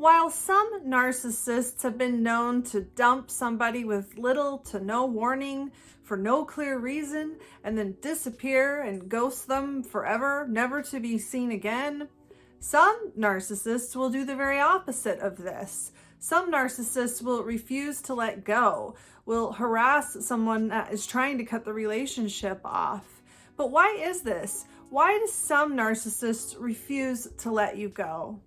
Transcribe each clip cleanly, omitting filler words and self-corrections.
While some narcissists have been known to dump somebody with little to no warning for no clear reason and then disappear and ghost them forever, never to be seen again, some narcissists will do the very opposite of this. Some narcissists will refuse to let go, will harass someone that is trying to cut the relationship off. But why is this? Why do some narcissists refuse to let you go?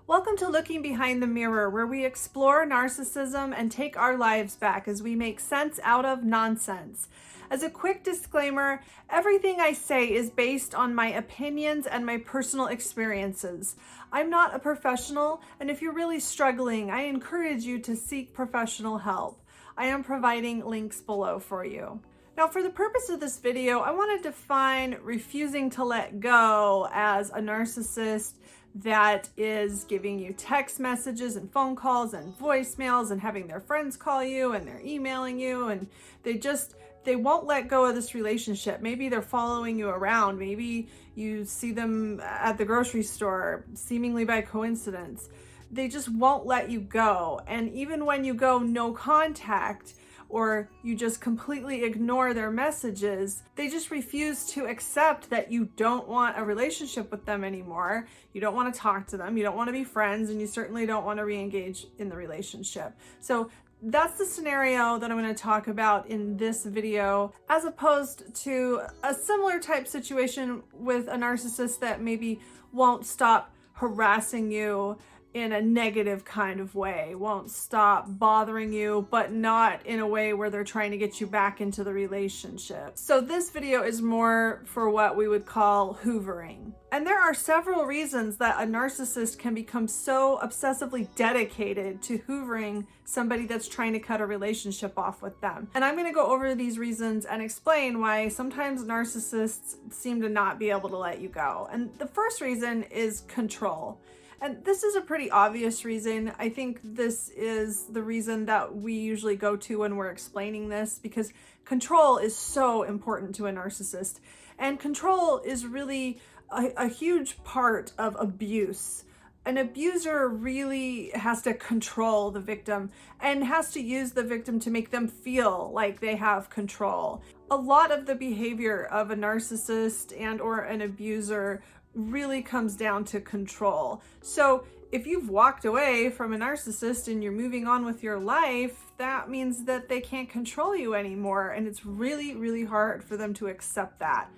Welcome to Looking Behind the Mirror, where we explore narcissism and take our lives back as we make sense out of nonsense. As a quick disclaimer, everything I say is based on my opinions and my personal experiences. I'm not a professional, and if you're really struggling, I encourage you to seek professional help. I am providing links below for you. Now, for the purpose of this video, I want to define refusing to let go as a narcissist that is giving you text messages and phone calls and voicemails and having their friends call you and they're emailing you and they won't let go of this relationship. Maybe they're following you around. Maybe you see them at the grocery store, seemingly by coincidence. They just won't let you go. And even when you go no contact, or you just completely ignore their messages, they just refuse to accept that you don't want a relationship with them anymore. You don't want to talk to them, you don't want to be friends, and you certainly don't want to re-engage in the relationship. So that's the scenario that I'm going to talk about in this video, as opposed to a similar type situation with a narcissist that maybe won't stop harassing you in a negative kind of way, won't stop bothering you, but not in a way where they're trying to get you back into the relationship. So this video is more for what we would call hoovering. And there are several reasons that a narcissist can become so obsessively dedicated to hoovering somebody that's trying to cut a relationship off with them. And I'm going to go over these reasons and explain why sometimes narcissists seem to not be able to let you go. And the first reason is control. And this is a pretty obvious reason. I think this is the reason that we usually go to when we're explaining this, because control is so important to a narcissist. And control is really a huge part of abuse. An abuser really has to control the victim and has to use the victim to make them feel like they have control. A lot of the behavior of a narcissist and or an abuser really comes down to control. So if you've walked away from a narcissist and you're moving on with your life, that means that they can't control you anymore. And it's really, really hard for them to accept that.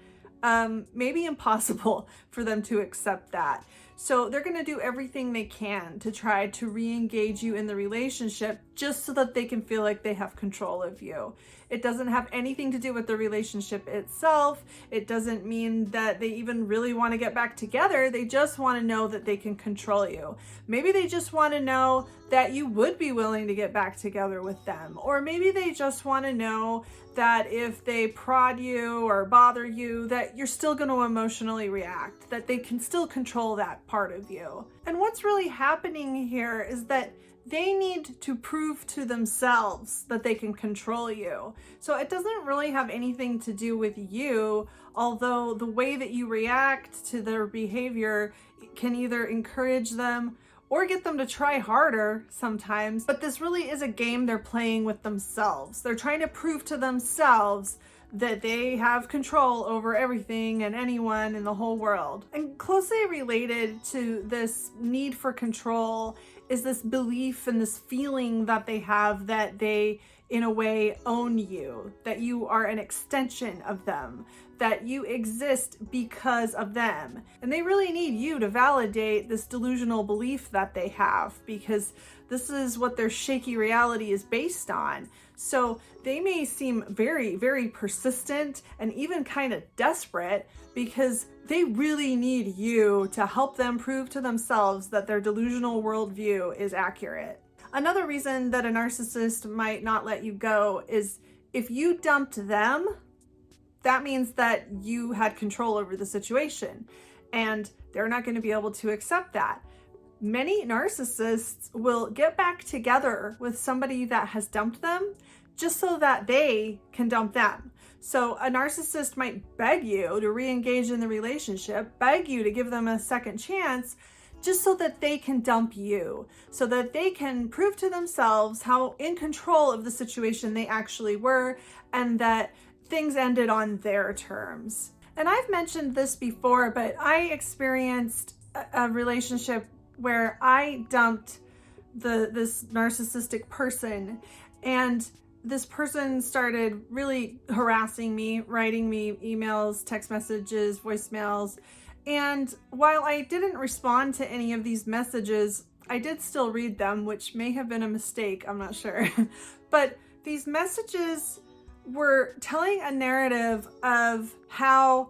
Maybe impossible for them to accept that. So they're going to do everything they can to try to re-engage you in the relationship just so that they can feel like they have control of you. It doesn't have anything to do with the relationship itself. It doesn't mean that they even really want to get back together. They just want to know that they can control you. Maybe they just want to know that you would be willing to get back together with them. Or maybe they just want to know that if they prod you or bother you, that you're still going to emotionally react, that they can still control that part of you. And what's really happening here is that they need to prove to themselves that they can control you. So it doesn't really have anything to do with you, although the way that you react to their behavior can either encourage them or get them to try harder sometimes. But this really is a game they're playing with themselves. They're trying to prove to themselves that they have control over everything and anyone in the whole world. And closely related to this need for control is this belief and this feeling that they have that they, in a way, own you, that you are an extension of them, that you exist because of them. And they really need you to validate this delusional belief that they have, because this is what their shaky reality is based on. So they may seem very, very persistent and even kind of desperate because they really need you to help them prove to themselves that their delusional worldview is accurate. Another reason that a narcissist might not let you go is if you dumped them, that means that you had control over the situation, and they're not going to be able to accept that. Many narcissists will get back together with somebody that has dumped them just so that they can dump them. So a narcissist might beg you to re-engage in the relationship, beg you to give them a second chance, just so that they can dump you, so that they can prove to themselves how in control of the situation they actually were, and that things ended on their terms. And I've mentioned this before, but I experienced a relationship where I dumped this narcissistic person, and this person started really harassing me, writing me emails, text messages, voicemails. And while I didn't respond to any of these messages, I did still read them, which may have been a mistake, I'm not sure. But these messages were telling a narrative of how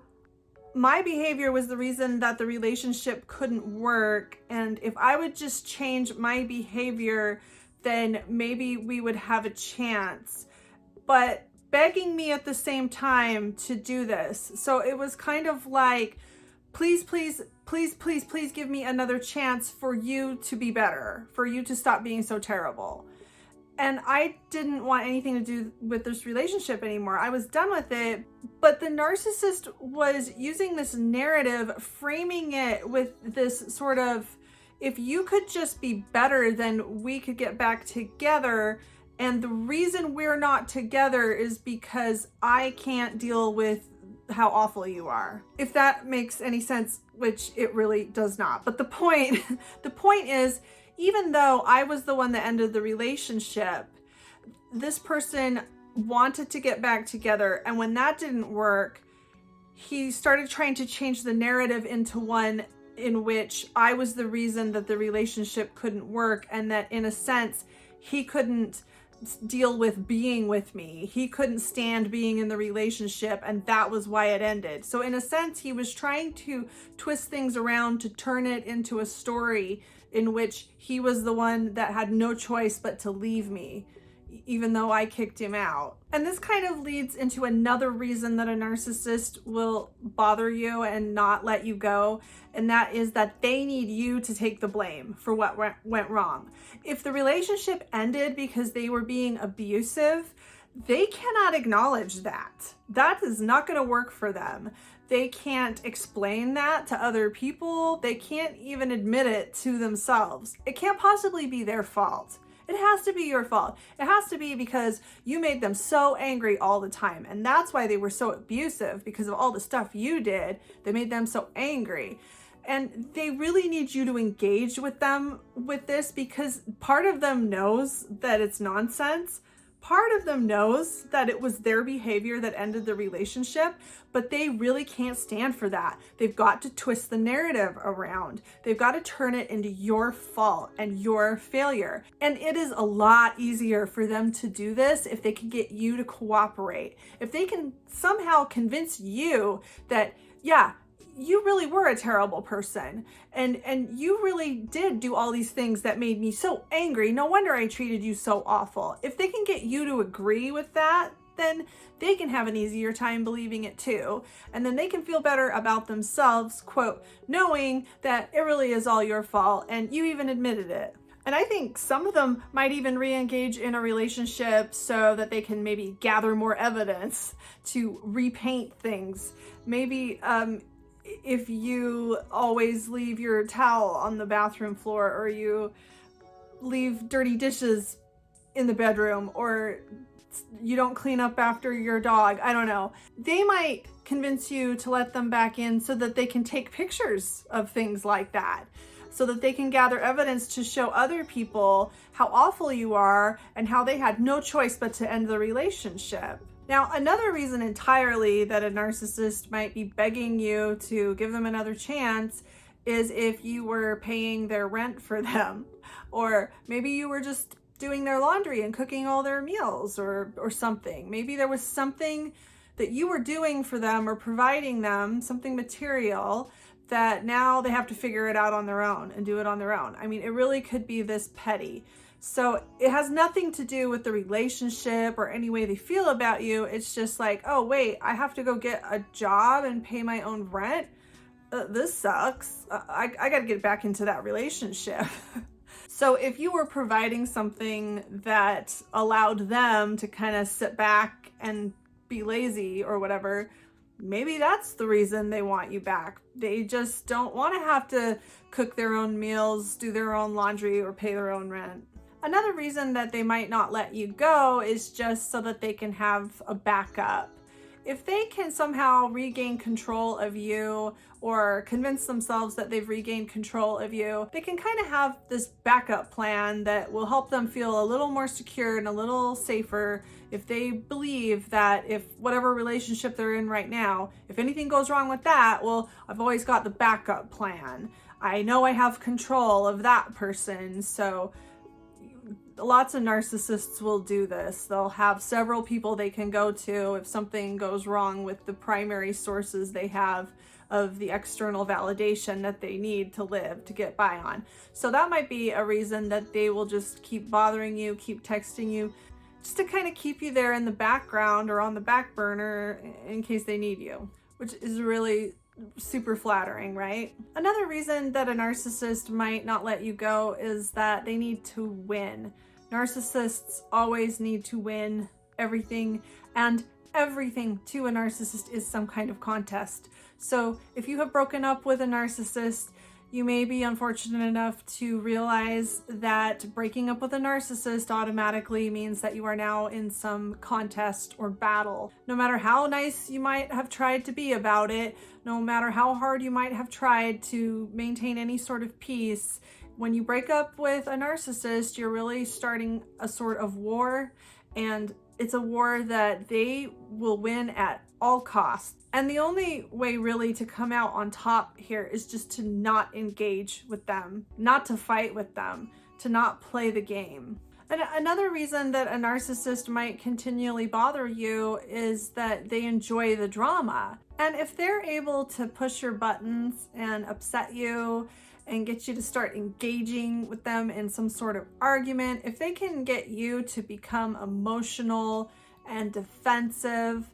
my behavior was the reason that the relationship couldn't work. And if I would just change my behavior, then maybe we would have a chance. But begging me at the same time to do this. So it was kind of like, please, please, please, please, please give me another chance for you to be better, for you to stop being so terrible. And I didn't want anything to do with this relationship anymore. I was done with it. But the narcissist was using this narrative, framing it with this sort of, if you could just be better, then we could get back together. And the reason we're not together is because I can't deal with how awful you are. If that makes any sense, which it really does not. But the point is, even though I was the one that ended the relationship, this person wanted to get back together. And when that didn't work, he started trying to change the narrative into one in which I was the reason that the relationship couldn't work, and that in a sense, he couldn't deal with being with me. He couldn't stand being in the relationship, and that was why it ended. So in a sense, he was trying to twist things around to turn it into a story in which he was the one that had no choice but to leave me, even though I kicked him out. And this kind of leads into another reason that a narcissist will bother you and not let you go, and that is that they need you to take the blame for what went wrong. If the relationship ended because they were being abusive, they cannot acknowledge that. That is not going to work for them. They can't explain that to other people. They can't even admit it to themselves. It can't possibly be their fault. It has to be your fault. It has to be because you made them so angry all the time. And that's why they were so abusive, because of all the stuff you did that made them so angry. And they really need you to engage with them with this, because part of them knows that it's nonsense. Part of them knows that it was their behavior that ended the relationship, but they really can't stand for that. They've got to twist the narrative around. They've got to turn it into your fault and your failure. And it is a lot easier for them to do this if they can get you to cooperate. If they can somehow convince you that, yeah, you really were a terrible person, and you really did do all these things that made me so angry. No wonder I treated you so awful. If they can get you to agree with that, then they can have an easier time believing it too. And then they can feel better about themselves, quote, knowing that it really is all your fault and you even admitted it. And I think some of them might even re-engage in a relationship so that they can maybe gather more evidence to repaint things. Maybe, if you always leave your towel on the bathroom floor, or you leave dirty dishes in the bedroom, or you don't clean up after your dog, I don't know. They might convince you to let them back in so that they can take pictures of things like that, so that they can gather evidence to show other people how awful you are and how they had no choice but to end the relationship. Now, another reason entirely that a narcissist might be begging you to give them another chance is if you were paying their rent for them, or maybe you were just doing their laundry and cooking all their meals, or something. Maybe there was something that you were doing for them or providing them, something material, that now they have to figure it out on their own and do it on their own. I mean, it really could be this petty. So it has nothing to do with the relationship or any way they feel about you. It's just like, oh, wait, I have to go get a job and pay my own rent. This sucks. I got to get back into that relationship. So if you were providing something that allowed them to kind of sit back and be lazy or whatever, maybe that's the reason they want you back. They just don't want to have to cook their own meals, do their own laundry, or pay their own rent. Another reason that they might not let you go is just so that they can have a backup. If they can somehow regain control of you or convince themselves that they've regained control of you, they can kind of have this backup plan that will help them feel a little more secure and a little safer if they believe that if whatever relationship they're in right now, if anything goes wrong with that, well, I've always got the backup plan. I know I have control of that person. So lots of narcissists will do this. They'll have several people they can go to if something goes wrong with the primary sources they have of the external validation that they need to live, to get by on. So that might be a reason that they will just keep bothering you, keep texting you, just to kind of keep you there in the background or on the back burner in case they need you, which is really super flattering, right? Another reason that a narcissist might not let you go is that they need to win. Narcissists always need to win everything, and everything to a narcissist is some kind of contest. So if you have broken up with a narcissist, you may be unfortunate enough to realize that breaking up with a narcissist automatically means that you are now in some contest or battle. No matter how nice you might have tried to be about it, no matter how hard you might have tried to maintain any sort of peace, when you break up with a narcissist, you're really starting a sort of war, and it's a war that they will win at all costs. And the only way really to come out on top here is just to not engage with them, not to fight with them, to not play the game. And another reason that a narcissist might continually bother you is that they enjoy the drama. And if they're able to push your buttons and upset you and get you to start engaging with them in some sort of argument, if they can get you to become emotional and defensive,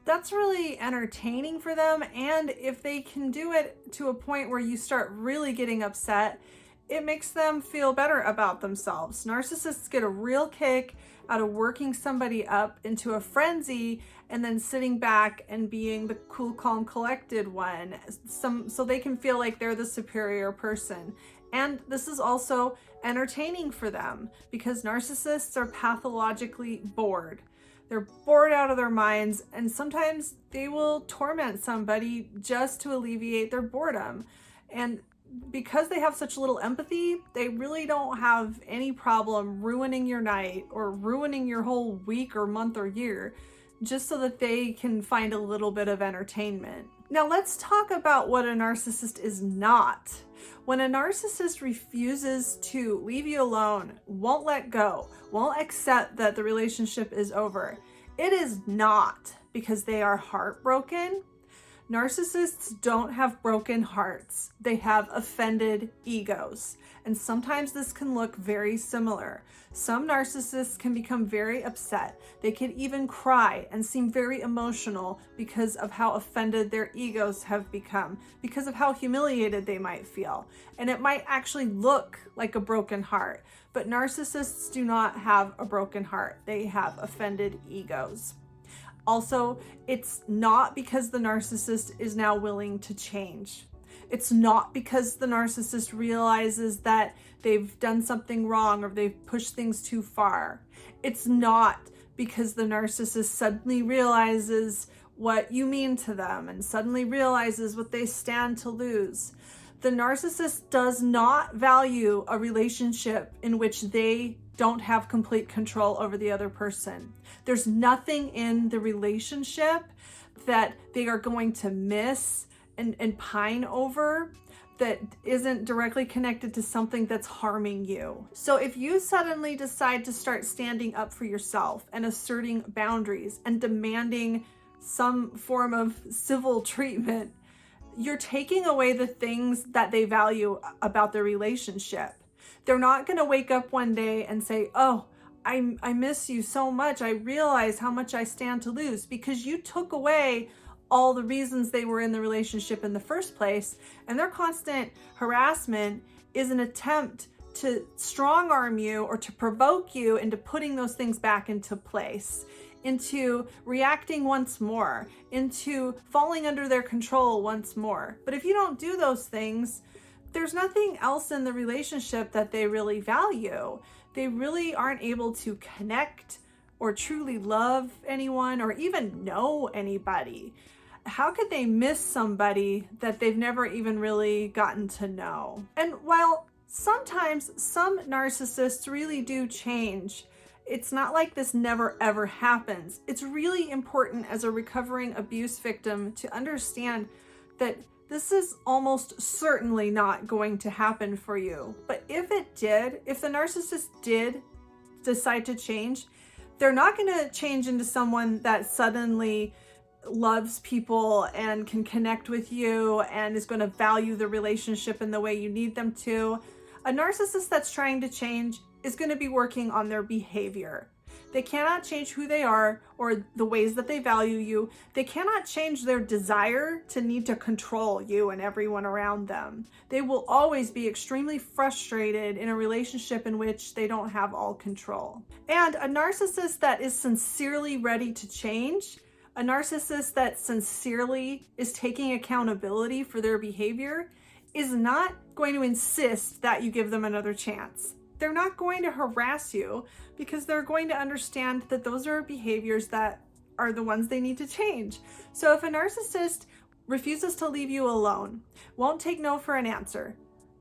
that's really entertaining for them. And if they can do it to a point where you start really getting upset, it makes them feel better about themselves. Narcissists get a real kick out of working somebody up into a frenzy and then sitting back and being the cool, calm, collected one, so they can feel like they're the superior person. And this is also entertaining for them because narcissists are pathologically bored. They're bored out of their minds, and sometimes they will torment somebody just to alleviate their boredom. And because they have such little empathy, they really don't have any problem ruining your night or ruining your whole week or month or year just so that they can find a little bit of entertainment. Now let's talk about what a narcissist is not. When a narcissist refuses to leave you alone, won't let go, won't accept that the relationship is over, it is not because they are heartbroken. Narcissists don't have broken hearts. They have offended egos. And sometimes this can look very similar. Some narcissists can become very upset. They can even cry and seem very emotional because of how offended their egos have become, because of how humiliated they might feel. And it might actually look like a broken heart. But narcissists do not have a broken heart. They have offended egos. Also, it's not because the narcissist is now willing to change. It's not because the narcissist realizes that they've done something wrong or they've pushed things too far. It's not because the narcissist suddenly realizes what you mean to them and suddenly realizes what they stand to lose. The narcissist does not value a relationship in which they don't have complete control over the other person. There's nothing in the relationship that they are going to miss and pine over that isn't directly connected to something that's harming you. So if you suddenly decide to start standing up for yourself and asserting boundaries and demanding some form of civil treatment, you're taking away the things that they value about their relationship. They're not going to wake up one day and say, oh, I miss you so much. I realize how much I stand to lose, because you took away all the reasons they were in the relationship in the first place. And their constant harassment is an attempt to strong arm you or to provoke you into putting those things back into place. into reacting once more, into falling under their control once more. But if you don't do those things, there's nothing else in the relationship that they really value. They really aren't able to connect or truly love anyone or even know anybody. How could they miss somebody that they've never even really gotten to know? And while sometimes some narcissists really do change, it's not like this never ever happens. It's really important as a recovering abuse victim to understand that this is almost certainly not going to happen for you. But if it did, if the narcissist did decide to change, they're not going to change into someone that suddenly loves people and can connect with you and is going to value the relationship in the way you need them to. A narcissist that's trying to change is going to be working on their behavior. They cannot change who they are or the ways that they value you. They cannot change their desire to need to control you and everyone around them. They will always be extremely frustrated in a relationship in which they don't have all control. And a narcissist that is sincerely ready to change, a narcissist that sincerely is taking accountability for their behavior, is not going to insist that you give them another chance. They're not going to harass you because they're going to understand that those are behaviors that are the ones they need to change. So if a narcissist refuses to leave you alone, won't take no for an answer,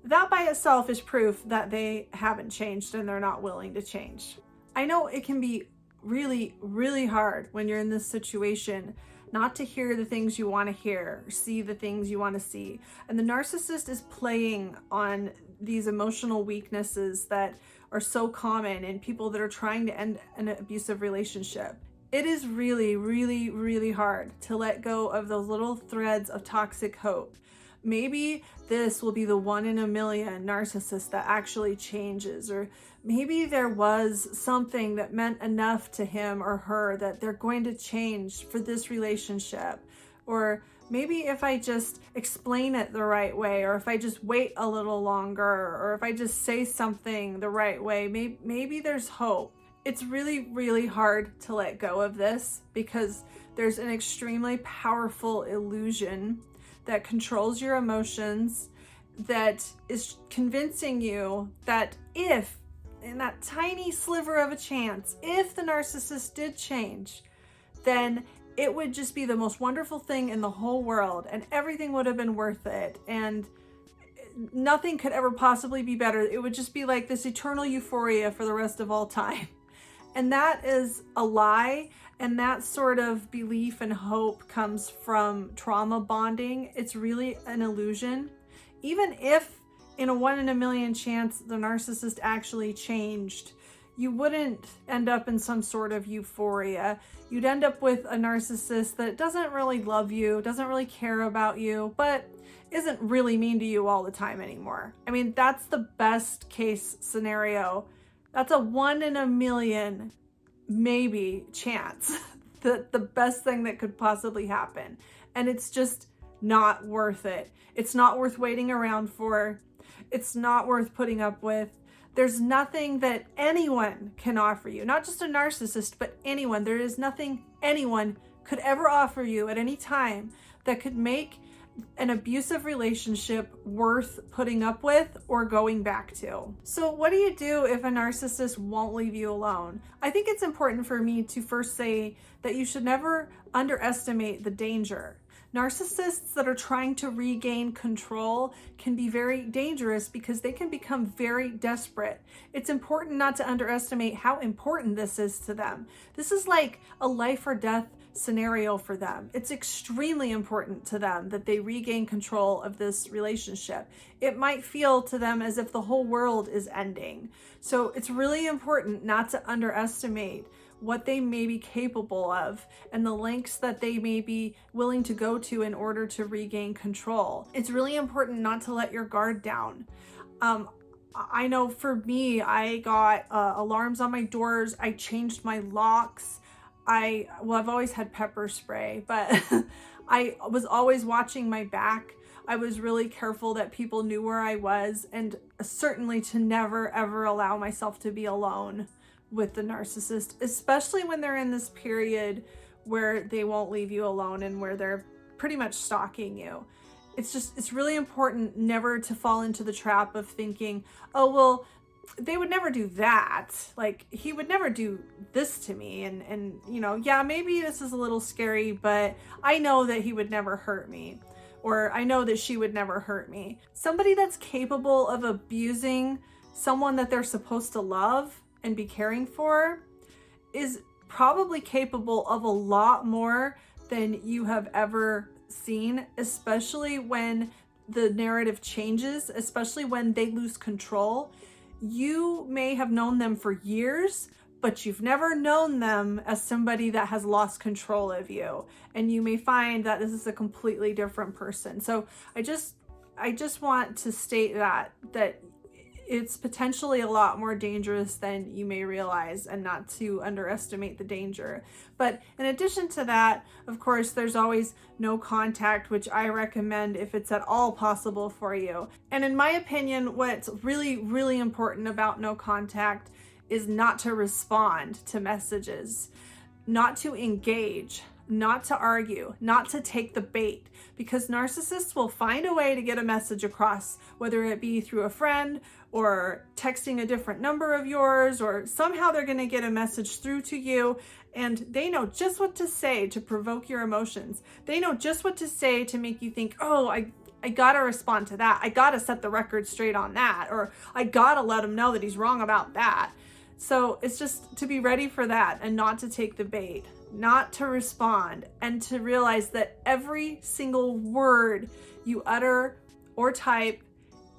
that by itself is proof that they haven't changed and they're not willing to change. I know it can be really, really hard when you're in this situation not to hear the things you want to hear, or see the things you want to see. And the narcissist is playing on these emotional weaknesses that are so common in people that are trying to end an abusive relationship. It is really, really, really hard to let go of those little threads of toxic hope. Maybe this will be the 1 in a million narcissist that actually changes, or maybe there was something that meant enough to him or her that they're going to change for this relationship. Or maybe if I just explain it the right way, or if I just wait a little longer, or if I just say something the right way, maybe there's hope. It's really, really hard to let go of this because there's an extremely powerful illusion that controls your emotions, that is convincing you that if, in that tiny sliver of a chance, if the narcissist did change, then it would just be the most wonderful thing in the whole world and everything would have been worth it and nothing could ever possibly be better. It would just be like this eternal euphoria for the rest of all time. And that is a lie. And that sort of belief and hope comes from trauma bonding. It's really an illusion. Even if in a 1 in a million chance the narcissist actually changed, you wouldn't end up in some sort of euphoria. You'd end up with a narcissist that doesn't really love you, doesn't really care about you, but isn't really mean to you all the time anymore. I mean, that's the best case scenario. That's a 1 in a million maybe chance that the best thing that could possibly happen. And it's just not worth it. It's not worth waiting around for. It's not worth putting up with. There's nothing that anyone can offer you, not just a narcissist, but anyone. There is nothing anyone could ever offer you at any time that could make an abusive relationship worth putting up with or going back to. So what do you do if a narcissist won't leave you alone? I think it's important for me to first say that you should never underestimate the danger. Narcissists that are trying to regain control can be very dangerous because they can become very desperate. It's important not to underestimate how important this is to them. This is like a life or death scenario for them. It's extremely important to them that they regain control of this relationship. It might feel to them as if the whole world is ending. So it's really important not to underestimate what they may be capable of and the lengths that they may be willing to go to in order to regain control. It's really important not to let your guard down. I know for me, I got alarms on my doors. I changed my locks. I've always had pepper spray, but I was always watching my back. I was really careful that people knew where I was, and certainly to never ever allow myself to be alone with the narcissist, especially when they're in this period where they won't leave you alone and where they're pretty much stalking you. It's really important never to fall into the trap of thinking, oh, well, they would never do that. Like, he would never do this to me. And you know, yeah, maybe this is a little scary, but I know that he would never hurt me. Or I know that she would never hurt me. Somebody that's capable of abusing someone that they're supposed to love and be caring for is probably capable of a lot more than you have ever seen, especially when the narrative changes, especially when they lose control. You may have known them for years, but you've never known them as somebody that has lost control of you. And you may find that this is a completely different person. So I just want to state that it's potentially a lot more dangerous than you may realize, and not to underestimate the danger. But in addition to that, of course, there's always no contact, which I recommend if it's at all possible for you. And in my opinion, what's really, really important about no contact is not to respond to messages, not to engage, not to argue, not to take the bait, because narcissists will find a way to get a message across, whether it be through a friend or texting a different number of yours, or somehow they're going to get a message through to you, and they know just what to say to provoke your emotions. They know just what to say to make you think, oh, I gotta respond to that. I gotta set the record straight on that, or I gotta let him know that he's wrong about that. So it's just to be ready for that and not to take the bait, not to respond, and to realize that every single word you utter or type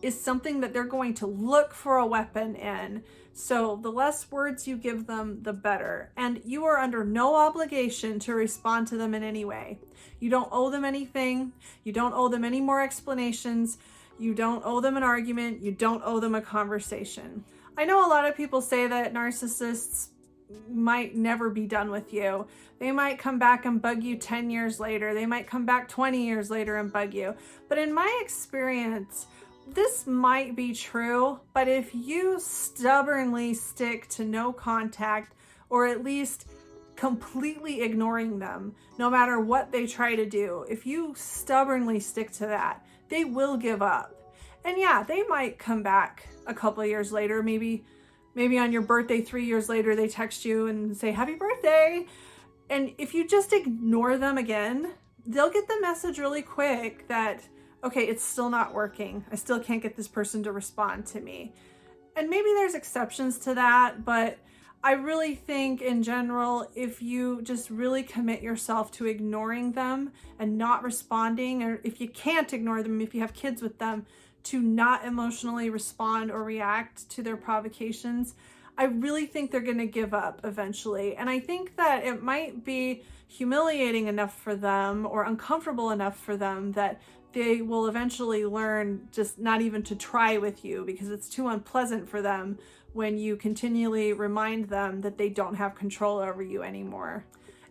is something that they're going to look for a weapon in. So the less words you give them, the better. And you are under no obligation to respond to them in any way. You don't owe them anything. You don't owe them any more explanations. You don't owe them an argument. You don't owe them a conversation. I know a lot of people say that narcissists might never be done with you. They might come back and bug you 10 years later. They might come back 20 years later and bug you. But in my experience, this might be true, but if you stubbornly stick to no contact, or at least completely ignoring them, no matter what they try to do, if you stubbornly stick to that, they will give up. And yeah, they might come back a couple of years later, maybe on your birthday 3 years later, they text you and say, happy birthday. And if you just ignore them again, they'll get the message really quick that, okay, it's still not working. I still can't get this person to respond to me. And maybe there's exceptions to that, but I really think in general, if you just really commit yourself to ignoring them and not responding, or if you can't ignore them, if you have kids with them, to not emotionally respond or react to their provocations, I really think they're going to give up eventually. And I think that it might be humiliating enough for them, or uncomfortable enough for them, that they will eventually learn just not even to try with you, because it's too unpleasant for them when you continually remind them that they don't have control over you anymore.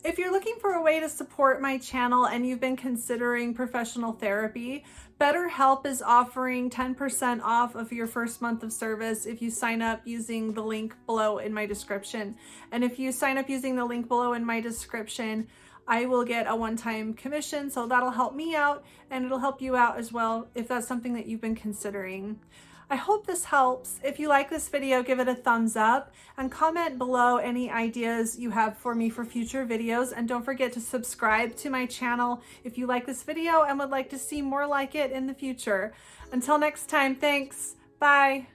If you're looking for a way to support my channel and you've been considering professional therapy, BetterHelp is offering 10% off of your first month of service if you sign up using the link below in my description. And if you sign up using the link below in my description, I will get a one-time commission, so that'll help me out, and it'll help you out as well if that's something that you've been considering. I hope this helps. If you like this video, give it a thumbs up and comment below any ideas you have for me for future videos. And don't forget to subscribe to my channel if you like this video and would like to see more like it in the future. Until next time, thanks. Bye.